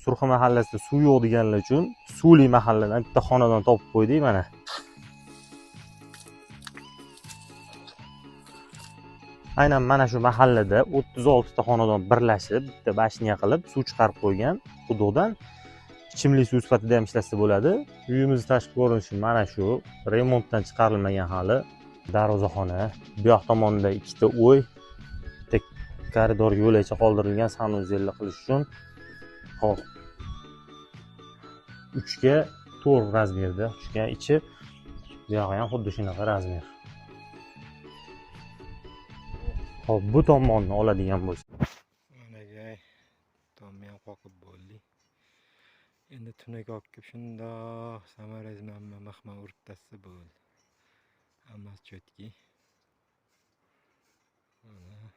Surxon mahallasida suv yo'q deganlar uchun suvli mahalladan bitta xonadon topib qo'ydik mana. Aynan mana shu mahallada 36 ta xonadon birlashib, bitta bashniya qilib suv chiqarib qo'ygan quduqdan. Ichimlik suv sifatida ham ishlatsa bo'ladi. Uyimiz tashqi ko'rinishi mana shu. Remontdan chiqarilmagan hali darvozaxona. Bu yoq tomonda ikkita uy, bitta koridor yo'lakcha qoldirilgan sanuzelli qilish uchun. Xo'p. 3 ga 4 razmerda, 3 ga ichi. Bu yog'i ham xuddi shunaqa razmer. Xo'p, bu tomonni oladigan bo'lsak. Mana tomni ham qoqib bo'ldik. Endi tunaga olib kelib shundoq samarasini mahma urib tassa bo'ldi. Hammasi chotki. Mana